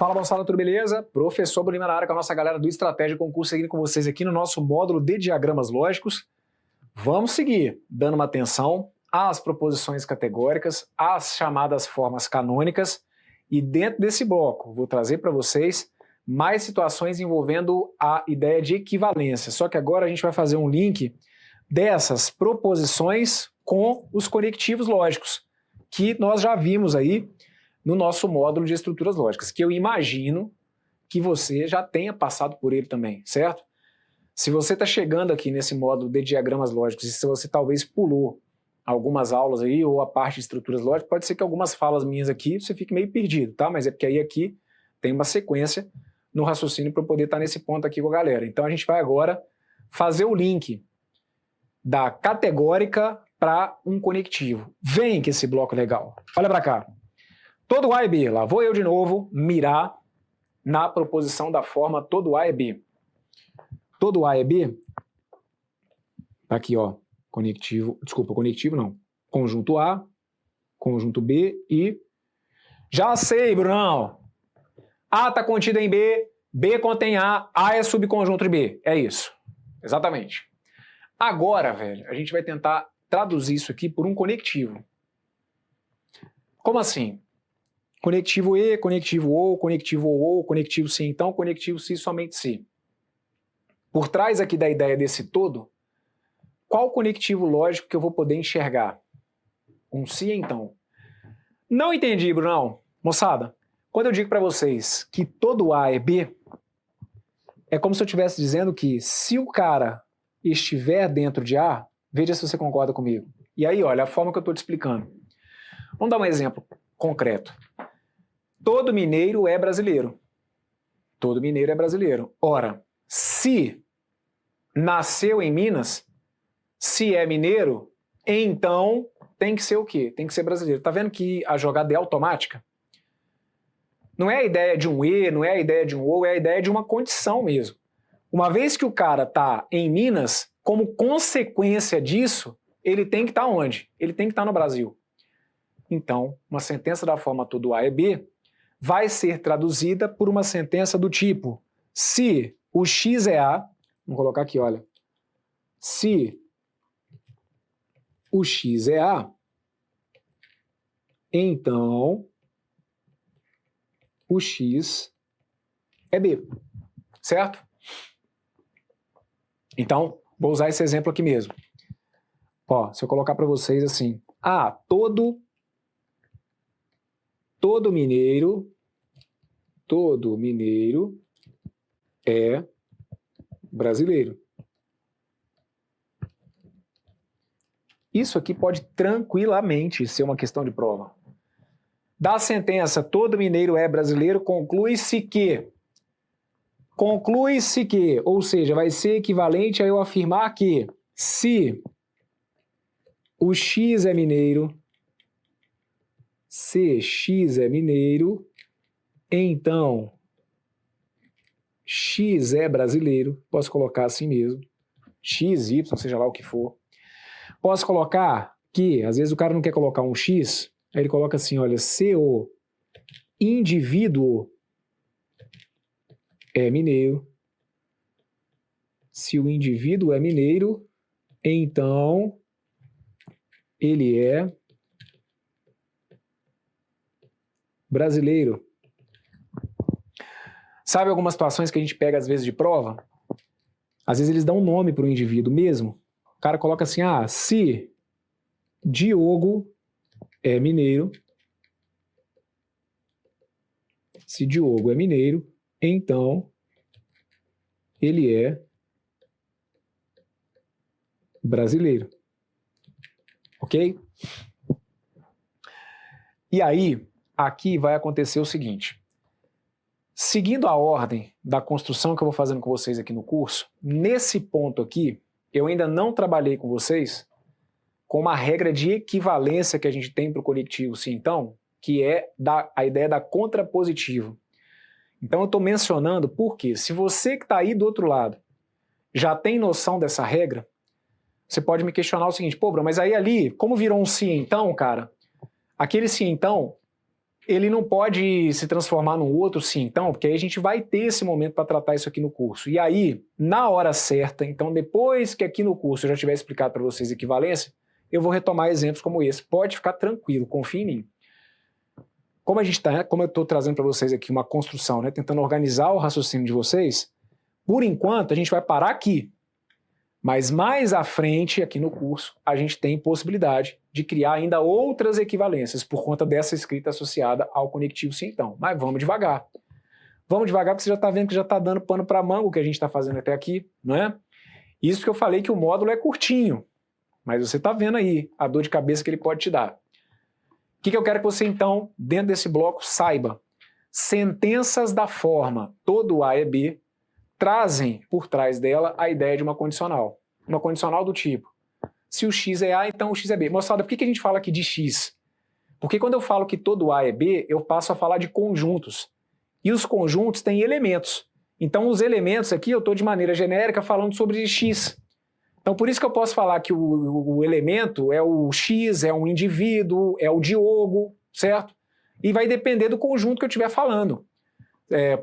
Fala, moçada, tudo beleza? Professor Bruno na área com a nossa galera do Estratégia Concurso, seguindo com vocês aqui no nosso módulo de diagramas lógicos. Vamos seguir dando uma atenção às proposições categóricas, às chamadas formas canônicas, e dentro desse bloco vou trazer para vocês mais situações envolvendo a ideia de equivalência. Só que agora a gente vai fazer um link dessas proposições com os conectivos lógicos, que nós já vimos aí no nosso módulo de estruturas lógicas, que eu imagino que você já tenha passado por ele também, certo? Se você está chegando aqui nesse módulo de diagramas lógicos e se você talvez pulou algumas aulas aí ou a parte de estruturas lógicas, pode ser que algumas falas minhas aqui você fique meio perdido, tá? Mas é porque aí aqui tem uma sequência no raciocínio para eu poder estar nesse ponto aqui com a galera. Então a gente vai agora fazer o link da categórica para um conectivo. Vem que esse bloco é legal. Olha para cá. Todo A é B, lá vou eu de novo mirar na proposição da forma todo A é B. Todo A é B, tá aqui ó, conectivo não, conjunto A, conjunto B e... Já sei, Brunão! A está contido em B, B contém A é subconjunto de B, é isso, exatamente. Agora, velho, a gente vai tentar traduzir isso aqui por um conectivo. Como assim? Conectivo E, conectivo OU, conectivo OU, conectivo se então, conectivo se somente se. Por trás aqui da ideia desse todo, qual conectivo lógico que eu vou poder enxergar? Um se então. Não entendi, Brunão. Moçada, quando eu digo para vocês que todo A é B, é como se eu estivesse dizendo que se o cara estiver dentro de A, veja se você concorda comigo. E aí, olha, a forma que eu estou te explicando. Vamos dar um exemplo concreto. Todo mineiro é brasileiro. Todo mineiro é brasileiro. Ora, se nasceu em Minas, se é mineiro, então tem que ser o quê? Tem que ser brasileiro. Tá vendo que a jogada é automática? Não é a ideia de um E, não é a ideia de um OU, é a ideia de uma condição mesmo. Uma vez que o cara tá em Minas, como consequência disso, ele tem que estar onde? Ele tem que estar no Brasil. Então, uma sentença da forma todo A é B vai ser traduzida por uma sentença do tipo: se o X é A, vamos colocar aqui, olha, se o X é A, então o X é B, certo? Então, vou usar esse exemplo aqui mesmo. Ó, se eu colocar para vocês assim, todo mineiro é brasileiro. Isso aqui pode tranquilamente ser uma questão de prova. Da sentença todo mineiro é brasileiro, conclui-se que, ou seja, vai ser equivalente a eu afirmar que se o X é mineiro, se X é mineiro, então X é brasileiro, posso colocar assim mesmo, X, Y, seja lá o que for. Posso colocar que, às vezes o cara não quer colocar um X, aí ele coloca assim, olha, se o indivíduo é mineiro, se o indivíduo é mineiro, então ele é brasileiro. Sabe algumas situações que a gente pega às vezes de prova? Às vezes eles dão um nome para o indivíduo mesmo. O cara coloca assim, se Diogo é mineiro, se Diogo é mineiro, então ele é brasileiro. Ok? E aí, aqui vai acontecer o seguinte. Seguindo a ordem da construção que eu vou fazendo com vocês aqui no curso, nesse ponto aqui, eu ainda não trabalhei com vocês com uma regra de equivalência que a gente tem para o conectivo sim então, que é a ideia da contrapositiva. Então eu estou mencionando porque se você que está aí do outro lado já tem noção dessa regra, você pode me questionar o seguinte, pô, Bruno, mas aí ali, como virou um sim então, cara, aquele sim então ele não pode se transformar num outro sim, então, porque aí a gente vai ter esse momento para tratar isso aqui no curso. E aí, na hora certa, então depois que aqui no curso eu já tiver explicado para vocês equivalência, eu vou retomar exemplos como esse. Pode ficar tranquilo, confie em mim. Como eu estou trazendo para vocês aqui uma construção, né, tentando organizar o raciocínio de vocês, por enquanto a gente vai parar aqui. Mas mais à frente, aqui no curso, a gente tem possibilidade de criar ainda outras equivalências por conta dessa escrita associada ao conectivo sim então. Mas vamos devagar. Vamos devagar porque você já está vendo que já está dando pano para manga o que a gente está fazendo até aqui, não é? Isso que eu falei que o módulo é curtinho, mas você está vendo aí a dor de cabeça que ele pode te dar. O que eu quero que você então, dentro desse bloco, saiba? Sentenças da forma todo A é B trazem por trás dela a ideia de uma condicional. Uma condicional do tipo, se o x é A, então o x é B. Moçada, por que a gente fala aqui de x? Porque quando eu falo que todo A é B, eu passo a falar de conjuntos. E os conjuntos têm elementos. Então os elementos aqui eu estou de maneira genérica falando sobre x. Então por isso que eu posso falar que o elemento é o x, é um indivíduo, é o Diogo, certo? E vai depender do conjunto que eu estiver falando.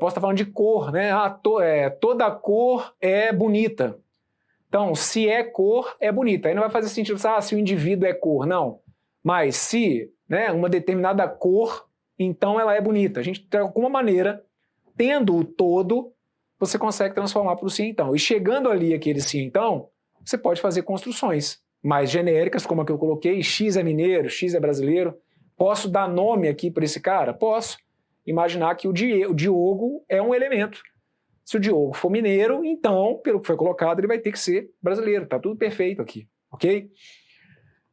Posso estar falando de cor, né? Toda cor é bonita. Então, se é cor, é bonita. Aí não vai fazer sentido, se o indivíduo é cor, não. Mas se, né, uma determinada cor, então ela é bonita. A gente, de alguma maneira, tendo o todo, você consegue transformar para o sim então. E chegando ali aquele sim então, você pode fazer construções mais genéricas, como a que eu coloquei, x é mineiro, x é brasileiro. Posso dar nome aqui para esse cara? Posso. Imaginar que o Diogo é um elemento. Se o Diogo for mineiro, então, pelo que foi colocado, ele vai ter que ser brasileiro. Tá tudo perfeito aqui, ok?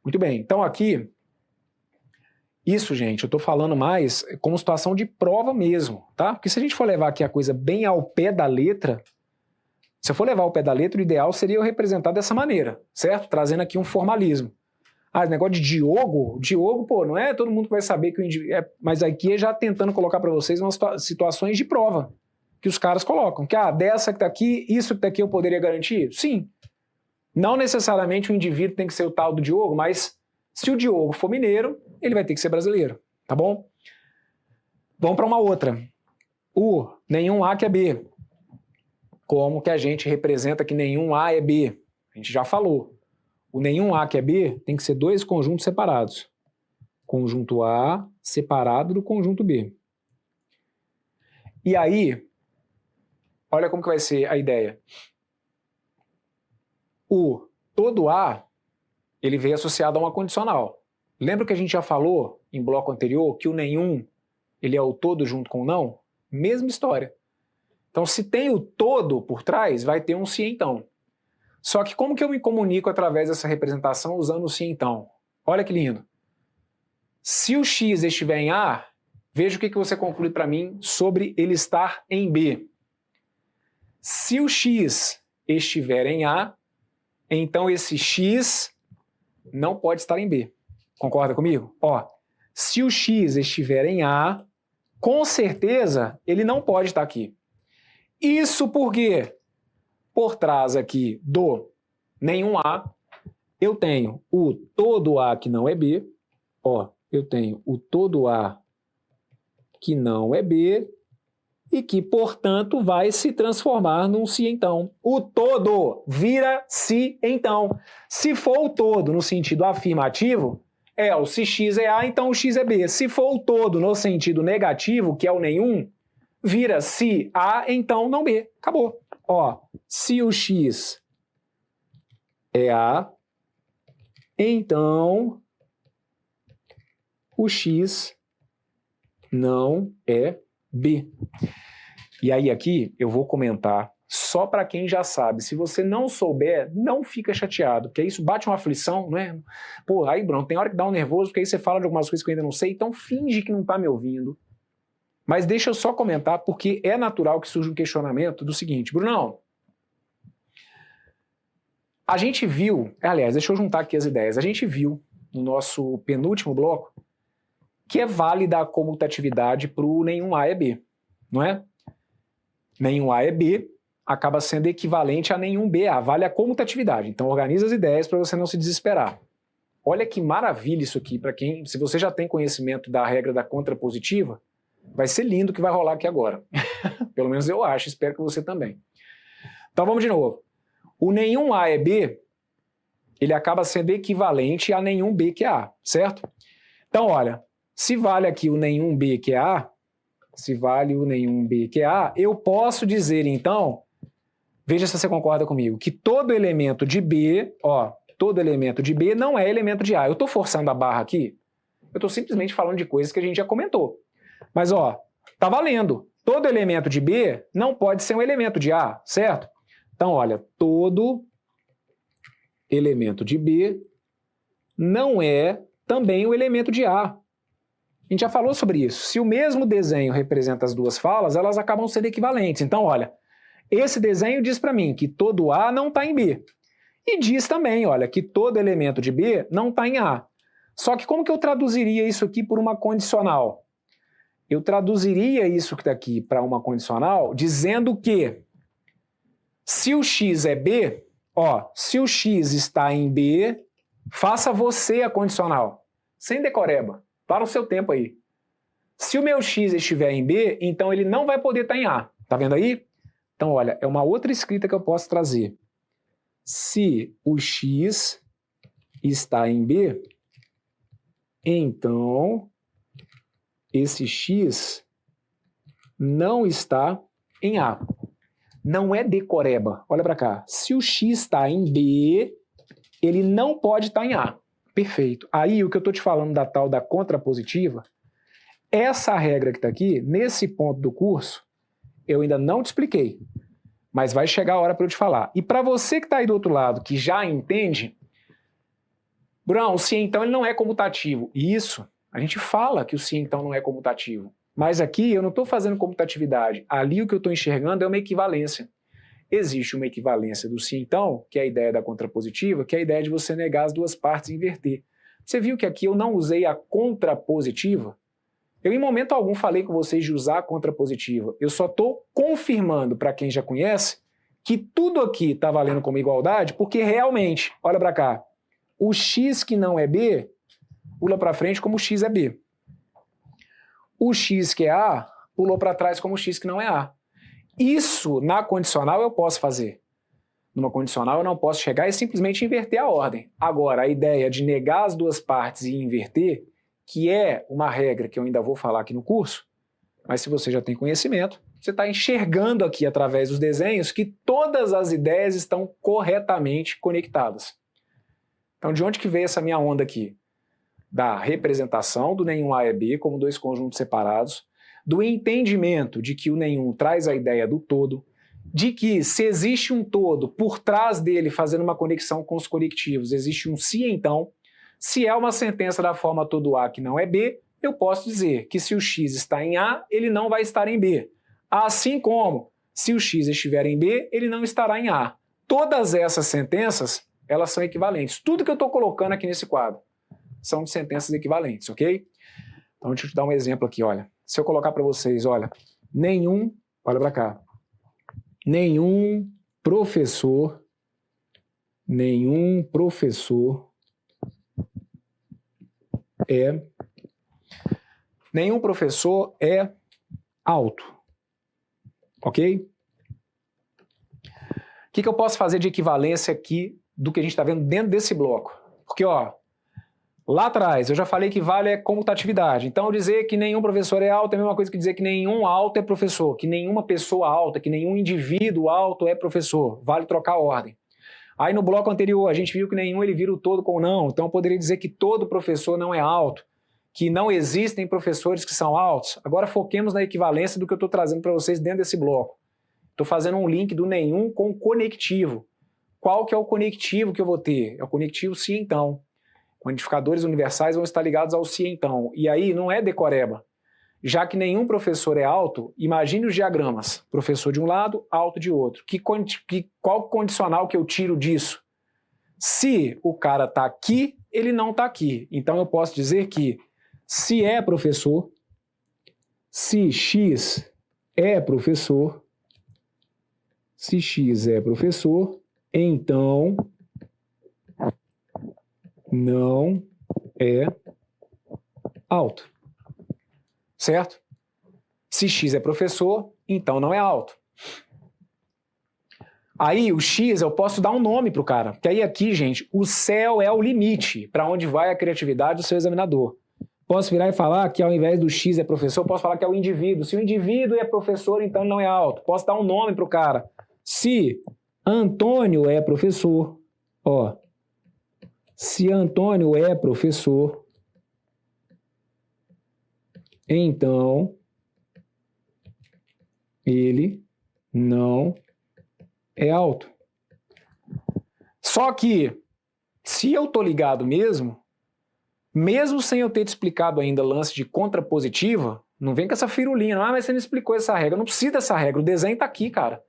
Muito bem, então aqui, isso, gente, eu tô falando mais como situação de prova mesmo, tá? Porque se a gente for levar aqui a coisa bem ao pé da letra, se eu for levar ao pé da letra, o ideal seria eu representar dessa maneira, certo? Trazendo aqui um formalismo. Esse negócio de Diogo, pô, não é todo mundo que vai saber que o indivíduo... mas aqui é já tentando colocar para vocês umas situações de prova que os caras colocam. Que, dessa que tá aqui, isso que tá aqui eu poderia garantir? Sim. Não necessariamente o indivíduo tem que ser o tal do Diogo, mas se o Diogo for mineiro, ele vai ter que ser brasileiro, tá bom? Vamos para uma outra. O nenhum A que é B. Como que a gente representa que nenhum A é B? A gente já falou. O nenhum A que é B tem que ser dois conjuntos separados. Conjunto A separado do conjunto B. E aí, olha como que vai ser a ideia. O todo A, ele veio associado a uma condicional. Lembra que a gente já falou em bloco anterior que o nenhum, ele é o todo junto com o não? Mesma história. Então, se tem o todo por trás, vai ter um se então. Só que como que eu me comunico através dessa representação usando o sim então? Olha que lindo. Se o x estiver em A, veja o que você conclui para mim sobre ele estar em B. Se o x estiver em A, então esse x não pode estar em B. Concorda comigo? Se o x estiver em A, com certeza ele não pode estar aqui. Isso por quê? Por trás aqui do nenhum A, eu tenho o todo A que não é B, eu tenho o todo A que não é B e que, portanto, vai se transformar num se então. O todo vira se então. Se for o todo no sentido afirmativo, se x é A, então o x é B. Se for o todo no sentido negativo, que é o nenhum, vira se A, então não B. Acabou. Se o x é A, então o x não é B. E aí aqui eu vou comentar só para quem já sabe. Se você não souber, não fica chateado, porque isso bate uma aflição, né? Pô, aí, Bruno, tem hora que dá um nervoso, porque aí você fala de algumas coisas que eu ainda não sei, então finge que não está me ouvindo. Mas deixa eu só comentar, porque é natural que surja um questionamento do seguinte, Brunão, a gente viu, aliás, deixa eu juntar aqui as ideias, a gente viu no nosso penúltimo bloco que é válida a comutatividade para o nenhum A é B, não é? Nenhum A é B acaba sendo equivalente a nenhum BA, vale a comutatividade. Então organiza as ideias para você não se desesperar. Olha que maravilha isso aqui, para quem, se você já tem conhecimento da regra da contrapositiva, vai ser lindo o que vai rolar aqui agora. Pelo menos eu acho, espero que você também. Então vamos de novo. O nenhum A é B, ele acaba sendo equivalente a nenhum B que é A, certo? Então olha, se vale aqui o nenhum B que é A, se vale o nenhum B que é A, eu posso dizer então, veja se você concorda comigo, que todo elemento de B, ó, todo elemento de B não é elemento de A. Eu estou forçando a barra aqui? Eu estou simplesmente falando de coisas que a gente já comentou. Mas, ó, tá valendo. Todo elemento de B não pode ser um elemento de A, certo? Então, olha, todo elemento de B não é também o elemento de A. A gente já falou sobre isso. Se o mesmo desenho representa as duas falas, elas acabam sendo equivalentes. Então, olha, esse desenho diz para mim que todo A não está em B. E diz também, olha, que todo elemento de B não está em A. Só que como que eu traduziria isso aqui por uma condicional? Eu traduziria isso daqui para uma condicional dizendo que se o x é B, ó, se o x está em B, faça você a condicional. Sem decoreba. Para o seu tempo aí. Se o meu x estiver em B, então ele não vai poder estar em A. Tá vendo aí? Então, olha, é uma outra escrita que eu posso trazer. Se o x está em B, então esse x não está em A. Não é decoreba. Olha para cá. Se o x está em B, ele não pode estar em A. Perfeito. Aí o que eu estou te falando da tal da contrapositiva, essa regra que está aqui, nesse ponto do curso, eu ainda não te expliquei. Mas vai chegar a hora para eu te falar. E para você que está aí do outro lado, que já entende, Bruno, o se então ele não é comutativo. Isso, a gente fala que o se então não é comutativo. Mas aqui eu não estou fazendo comutatividade. Ali o que eu estou enxergando é uma equivalência. Existe uma equivalência do se então, que é a ideia da contrapositiva, que é a ideia de você negar as duas partes e inverter. Você viu que aqui eu não usei a contrapositiva? Eu em momento algum falei com vocês de usar a contrapositiva. Eu só estou confirmando para quem já conhece que tudo aqui está valendo como igualdade, porque realmente, olha para cá, o x que não é B, pula para frente como o x é B. O x que é A, pulou para trás como o x que não é A. Isso, na condicional, eu posso fazer. Numa condicional, eu não posso chegar e simplesmente inverter a ordem. Agora, a ideia de negar as duas partes e inverter, que é uma regra que eu ainda vou falar aqui no curso, mas se você já tem conhecimento, você está enxergando aqui através dos desenhos que todas as ideias estão corretamente conectadas. Então, de onde que veio essa minha onda aqui? Da representação do nenhum A é B como dois conjuntos separados, do entendimento de que o nenhum traz a ideia do todo, de que se existe um todo por trás dele fazendo uma conexão com os conectivos, existe um se então. Se é uma sentença da forma todo A que não é B, eu posso dizer que se o x está em A, ele não vai estar em B. Assim como, se o x estiver em B, ele não estará em A. Todas essas sentenças, elas são equivalentes. Tudo que eu estou colocando aqui nesse quadro são de sentenças equivalentes, ok? Então, deixa eu te dar um exemplo aqui, olha. Se eu colocar para vocês, olha, olha para cá, nenhum professor é alto, ok? O que eu posso fazer de equivalência aqui do que a gente está vendo dentro desse bloco? Porque, ó, lá atrás eu já falei que vale a comutatividade. Então, dizer que nenhum professor é alto é a mesma coisa que dizer que nenhum alto é professor, que nenhuma pessoa alta, que nenhum indivíduo alto é professor. Vale trocar a ordem. Aí no bloco anterior a gente viu que nenhum ele vira o todo com não. Então eu poderia dizer que todo professor não é alto, que não existem professores que são altos. Agora foquemos na equivalência do que eu estou trazendo para vocês dentro desse bloco. Estou fazendo um link do nenhum com o conectivo. Qual que é o conectivo que eu vou ter? É o conectivo se então. Quantificadores universais vão estar ligados ao se então. E aí não é decoreba. Já que nenhum professor é alto, imagine os diagramas. Professor de um lado, alto de outro. Qual condicional que eu tiro disso? Se o cara está aqui, ele não está aqui. Então eu posso dizer que se é professor, se x é professor, então não é alto. Certo? Se x é professor, então não é alto. Aí o x eu posso dar um nome para o cara, porque aí aqui, gente, o céu é o limite para onde vai a criatividade do seu examinador. Posso virar e falar que ao invés do x é professor, posso falar que é o indivíduo. Se o indivíduo é professor, então não é alto. Posso dar um nome para o cara. Se Antônio é professor, ó, se Antônio é professor, então ele não é alto. Só que, se eu tô ligado mesmo sem eu ter te explicado ainda lance de contrapositiva, não vem com essa firulinha, não, mas você me explicou essa regra. Não precisa dessa regra, o desenho tá aqui, cara.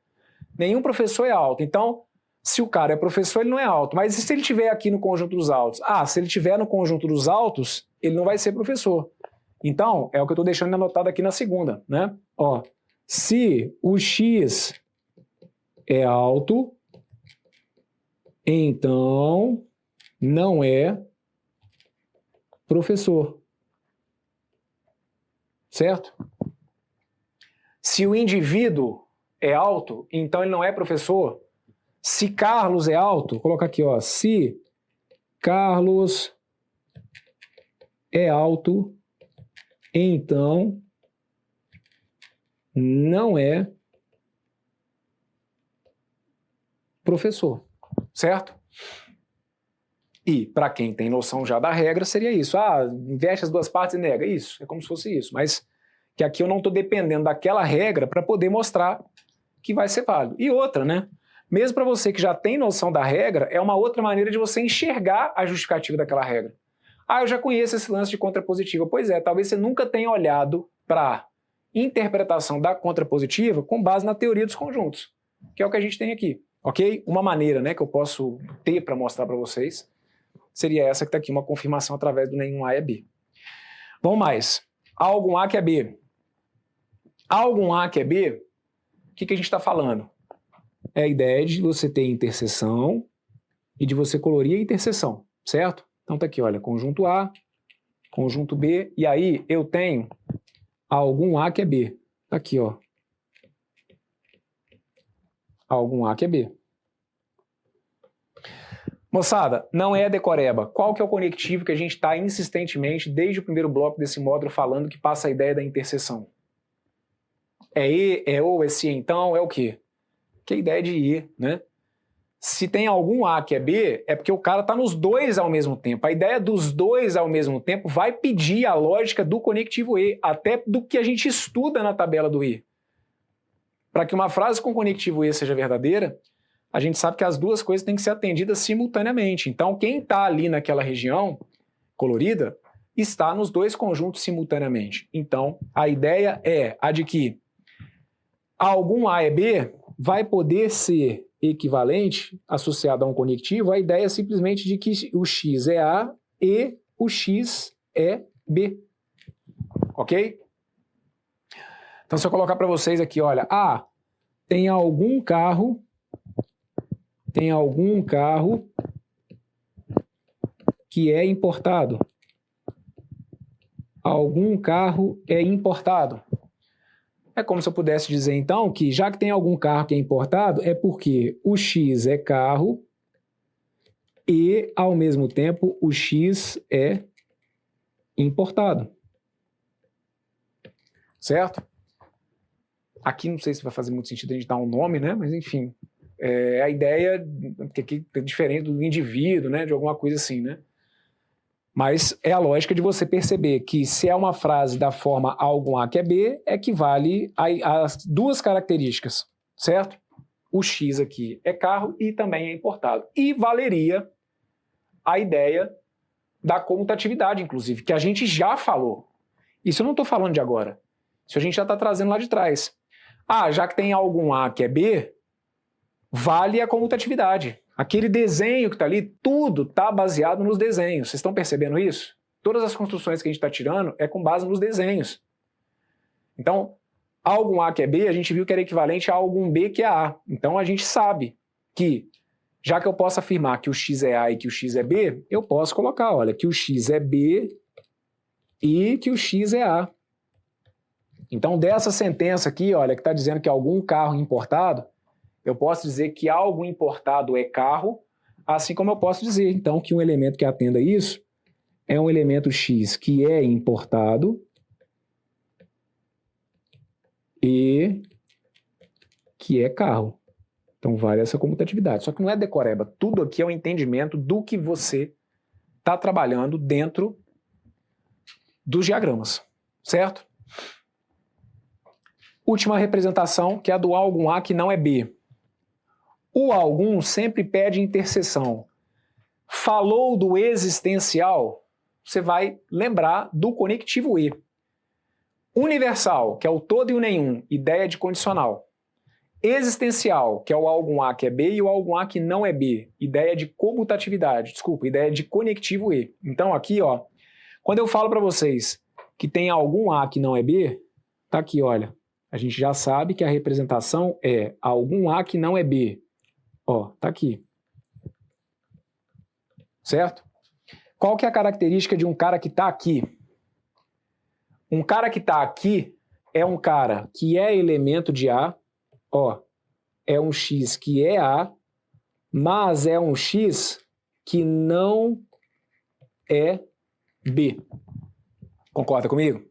Nenhum professor é alto. Então, se o cara é professor, ele não é alto. Mas e se ele estiver aqui no conjunto dos altos? Ah, se ele estiver no conjunto dos altos, ele não vai ser professor. Então, é o que eu estou deixando anotado aqui na segunda, né? Ó, se o x é alto, então não é professor. Certo? Se o indivíduo é alto, então ele não é professor. Se Carlos é alto, vou colocar aqui, ó, se Carlos é alto, então não é professor, certo? E, para quem tem noção já da regra, seria isso. Ah, inverte as duas partes e nega. Isso, é como se fosse isso. Mas que aqui eu não estou dependendo daquela regra para poder mostrar que vai ser válido. E outra, né? Mesmo para você que já tem noção da regra, é uma outra maneira de você enxergar a justificativa daquela regra. Ah, eu já conheço esse lance de contrapositiva. Pois é, talvez você nunca tenha olhado para a interpretação da contrapositiva com base na teoria dos conjuntos, que é o que a gente tem aqui, ok? Uma maneira, né, que eu posso ter para mostrar para vocês seria essa que está aqui, uma confirmação através do nenhum A é B. Vamos mais. Há algum A que é B. Há algum A que é B, o que a gente está falando? É a ideia de você ter interseção e de você colorir a interseção, certo? Então tá aqui, olha, conjunto A, conjunto B, e aí eu tenho algum A que é B. Tá aqui, ó. Algum A que é B. Moçada, não é decoreba. Qual que é o conectivo que a gente está insistentemente, desde o primeiro bloco desse módulo, falando que passa a ideia da interseção? É E, é ou, é se, então, é o quê? Que é a ideia de E, né? Se tem algum A que é B, é porque o cara está nos dois ao mesmo tempo. A ideia dos dois ao mesmo tempo vai pedir a lógica do conectivo E, até do que a gente estuda na tabela do E. Para que uma frase com conectivo E seja verdadeira, a gente sabe que as duas coisas têm que ser atendidas simultaneamente. Então, quem está ali naquela região colorida está nos dois conjuntos simultaneamente. Então, a ideia é a de que algum A é B vai poder ser equivalente, associado a um conectivo, a ideia é simplesmente de que o X é A e o X é B. Ok? Então, se eu colocar para vocês aqui, olha, tem algum carro que é importado. Algum carro é importado. É como se eu pudesse dizer, então, que já que tem algum carro que é importado, é porque o X é carro e, ao mesmo tempo, o X é importado. Certo? Aqui não sei se vai fazer muito sentido a gente dar um nome, né? Mas, enfim, a ideia que aqui é diferente do indivíduo, né? De alguma coisa assim, né? Mas é a lógica de você perceber que se é uma frase da forma algum A que é B, equivale às duas características, certo? O X aqui é carro e também é importado. E valeria a ideia da comutatividade, inclusive, que a gente já falou. Isso eu não estou falando de agora. Isso a gente já está trazendo lá de trás. Já que tem algum A que é B, vale a comutatividade. Aquele desenho que está ali, tudo está baseado nos desenhos. Vocês estão percebendo isso? Todas as construções que a gente está tirando é com base nos desenhos. Então, algum A que é B, a gente viu que era equivalente a algum B que é A. Então, a gente sabe que, Já que eu posso afirmar que o x é A e que o x é B, eu posso colocar, olha, que o x é B e que o x é A. Então, dessa sentença aqui, olha, que está dizendo que algum carro importado, eu posso dizer que algo importado é carro, assim como eu posso dizer, então, que um elemento que atenda isso é um elemento x que é importado e que é carro. Então, vale essa comutatividade. Só que não é decoreba. Tudo aqui é um entendimento do que você está trabalhando dentro dos diagramas, certo? Última representação, que é a do algum A que não é B. O algum sempre pede interseção. Falou do existencial, você vai lembrar do conectivo E. Universal, que é o todo e o nenhum, ideia de condicional. Existencial, que é o algum A que é B e o algum A que não é B, ideia de comutatividade, ideia de conectivo E. Então aqui, ó, quando eu falo para vocês que tem algum A que não é B, tá aqui, olha, a gente já sabe que a representação é algum A que não é B. Ó, tá aqui. Certo? Qual que é a característica de um cara que está aqui? Um cara que está aqui é um cara que é elemento de A, ó, é um X que é A, mas é um X que não é B. Concorda comigo?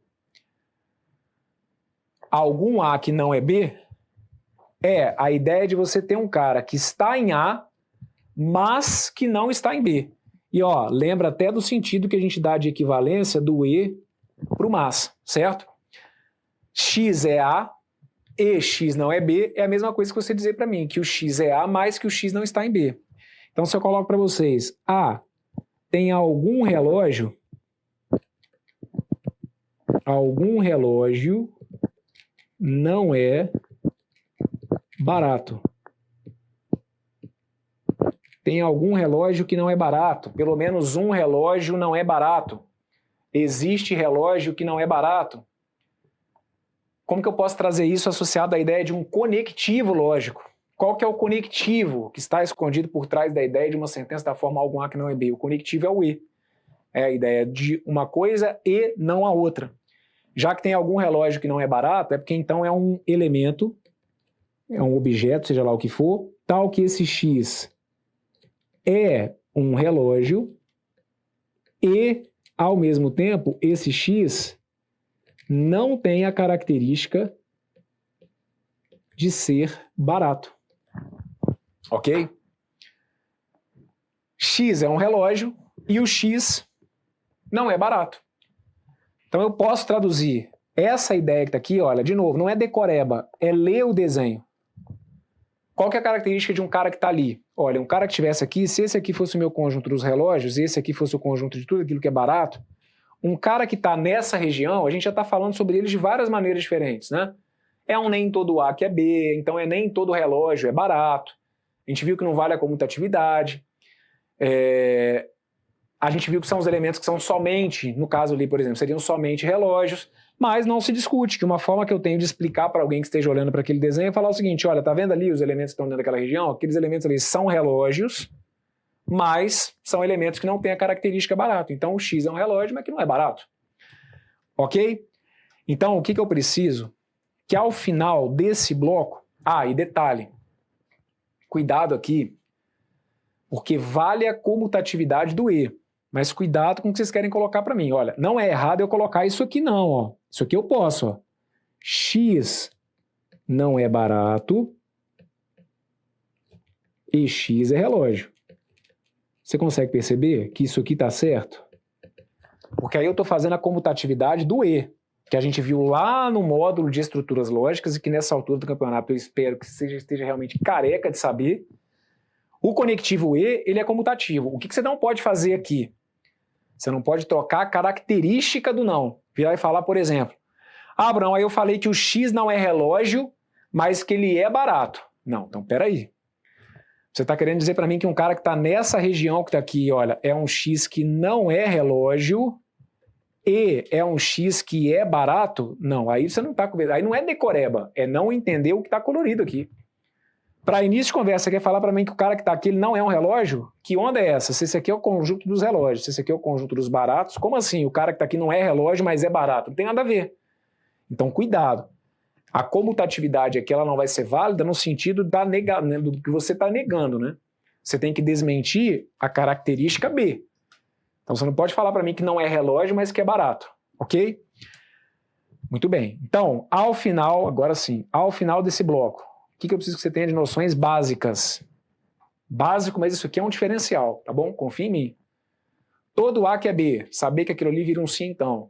Algum A que não é B é a ideia de você ter um cara que está em A, mas que não está em B. E ó, lembra até do sentido que a gente dá de equivalência do E para o mas, certo? X é A e X não é B, é a mesma coisa que você dizer para mim, que o X é A, mas que o X não está em B. Então, se eu coloco para vocês, A tem algum relógio não é barato. Tem algum relógio que não é barato. Pelo menos um relógio não é barato. Existe relógio que não é barato. Como que eu posso trazer isso associado à ideia de um conectivo lógico? Qual que é o conectivo que está escondido por trás da ideia de uma sentença da forma algum A que não é B? O conectivo é o E. É a ideia de uma coisa e não a outra. Já que tem algum relógio que não é barato, é porque então é um elemento, é um objeto, seja lá o que for, tal que esse X é um relógio e, ao mesmo tempo, esse X não tem a característica de ser barato. Ok? X é um relógio e o X não é barato. Então eu posso traduzir essa ideia que está aqui, olha, de novo, não é decoreba, é ler o desenho. Qual que é a característica de um cara que está ali? Olha, um cara que estivesse aqui, se esse aqui fosse o meu conjunto dos relógios, e esse aqui fosse o conjunto de tudo aquilo que é barato, um cara que está nessa região, a gente já está falando sobre eles de várias maneiras diferentes, né? É um nem todo A que é B, então é nem todo relógio é barato. A gente viu que não vale a comutatividade. A gente viu que são os elementos que são somente, no caso ali, por exemplo, seriam somente relógios, mas não se discute que uma forma que eu tenho de explicar para alguém que esteja olhando para aquele desenho é falar o seguinte, olha, tá vendo ali os elementos que estão dentro daquela região? Aqueles elementos ali são relógios, mas são elementos que não têm a característica barato. Então o X é um relógio, mas que não é barato. Ok? Então o que eu preciso? Que ao final desse bloco... Ah, e detalhe, cuidado aqui, porque vale a comutatividade do E. Mas cuidado com o que vocês querem colocar para mim. Olha, não é errado eu colocar isso aqui não, ó. Isso aqui eu posso, ó. X não é barato e X é relógio. Você consegue perceber que isso aqui está certo? Porque aí eu estou fazendo a comutatividade do E, que a gente viu lá no módulo de estruturas lógicas e que nessa altura do campeonato eu espero que você esteja realmente careca de saber. O conectivo E, ele é comutativo. O que você não pode fazer aqui? Você não pode trocar a característica do não. Virar e falar, por exemplo, ah, Abraão, aí eu falei que o X não é relógio, mas que ele é barato. Não, então peraí. Você está querendo dizer para mim que um cara que está nessa região que está aqui, olha, é um X que não é relógio e é um X que é barato? Não, aí você não está... Aí não é decoreba, é não entender o que está colorido aqui. Para início de conversa, você quer falar para mim que o cara que está aqui ele não é um relógio? Que onda é essa? Se esse aqui é o conjunto dos relógios, se esse aqui é o conjunto dos baratos, como assim? O cara que está aqui não é relógio, mas é barato? Não tem nada a ver. Então, cuidado. A comutatividade aqui ela não vai ser válida no sentido do que você está negando, né? Você tem que desmentir a característica B. Então, você não pode falar para mim que não é relógio, mas que é barato, ok? Muito bem. Então, ao final, agora sim, ao final desse bloco, o que eu preciso que você tenha de noções básicas? Básico, mas isso aqui é um diferencial, tá bom? Confia em mim. Todo A que é B, saber que aquilo ali vira um sim, então.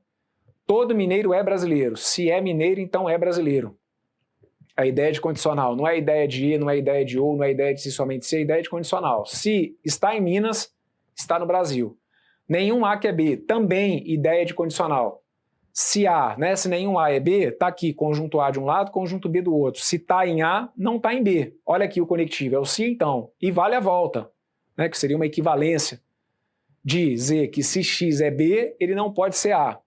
Todo mineiro é brasileiro. Se é mineiro, então é brasileiro. A ideia de condicional não é a ideia de E, não é a ideia de ou, não é a ideia de se somente se, é a ideia de condicional. Se está em Minas, está no Brasil. Nenhum A que é B, também ideia de condicional. Se A, né, se nenhum A é B, está aqui conjunto A de um lado, conjunto B do outro. Se está em A, não está em B. Olha aqui o conectivo, é o se então. E vale a volta, né, que seria uma equivalência de dizer que se X é B, ele não pode ser A.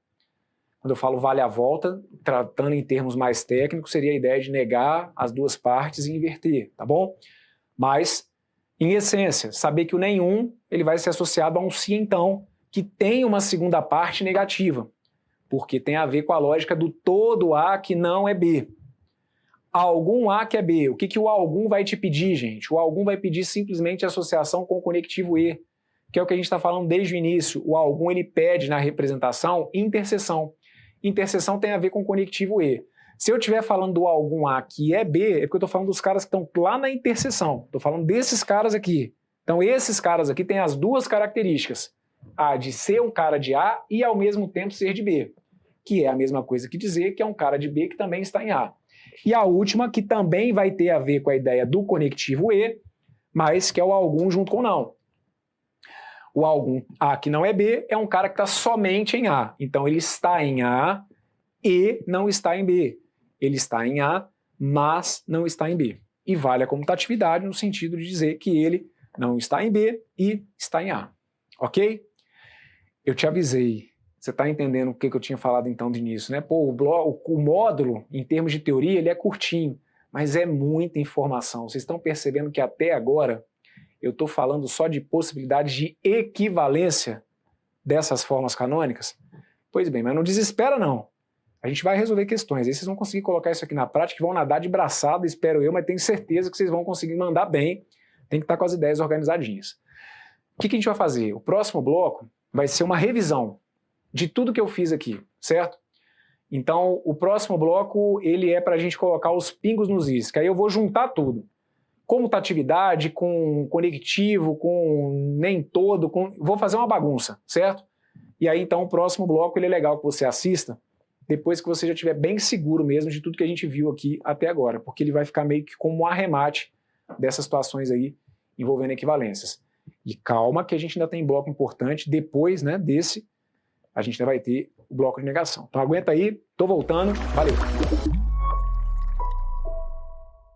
Quando eu falo vale a volta, tratando em termos mais técnicos, seria a ideia de negar as duas partes e inverter, tá bom? Mas, em essência, saber que o nenhum ele vai ser associado a um se então, que tem uma segunda parte negativa, porque tem a ver com a lógica do todo A que não é B. Algum A que é B. O que o algum vai te pedir, gente? O algum vai pedir simplesmente associação com o conectivo E, que é o que a gente está falando desde o início. O algum ele pede na representação interseção. Interseção tem a ver com o conectivo E. Se eu estiver falando do algum A que é B, é porque eu estou falando dos caras que estão lá na interseção. Estou falando desses caras aqui. Então esses caras aqui têm as duas características. A de ser um cara de A e ao mesmo tempo ser de B. Que é a mesma coisa que dizer que é um cara de B que também está em A. E a última, que também vai ter a ver com a ideia do conectivo E, mas que é o algum junto com não. O algum A que não é B é um cara que está somente em A. Então ele está em A e não está em B. Ele está em A, mas não está em B. E vale a comutatividade no sentido de dizer que ele não está em B e está em A. Ok? Eu te avisei. Você está entendendo o que eu tinha falado então de início, né? Pô, o módulo, em termos de teoria, ele é curtinho, mas é muita informação. Vocês estão percebendo que até agora eu estou falando só de possibilidades de equivalência dessas formas canônicas? Pois bem, mas não desespera não. A gente vai resolver questões. Aí vocês vão conseguir colocar isso aqui na prática e vão nadar de braçada, espero eu, mas tenho certeza que vocês vão conseguir mandar bem. Tem que estar com as ideias organizadinhas. O que a gente vai fazer? O próximo bloco vai ser uma revisão de tudo que eu fiz aqui, certo? Então, o próximo bloco, ele é para a gente colocar os pingos nos is, que aí eu vou juntar tudo. Comutatividade, com conectivo, com nem todo, vou fazer uma bagunça, certo? E aí, então, o próximo bloco, ele é legal que você assista, depois que você já estiver bem seguro mesmo de tudo que a gente viu aqui até agora, porque ele vai ficar meio que como um arremate dessas situações aí envolvendo equivalências. E calma que a gente ainda tem bloco importante, depois, né, desse, a gente ainda vai ter o bloco de negação. Então aguenta aí, tô voltando, valeu!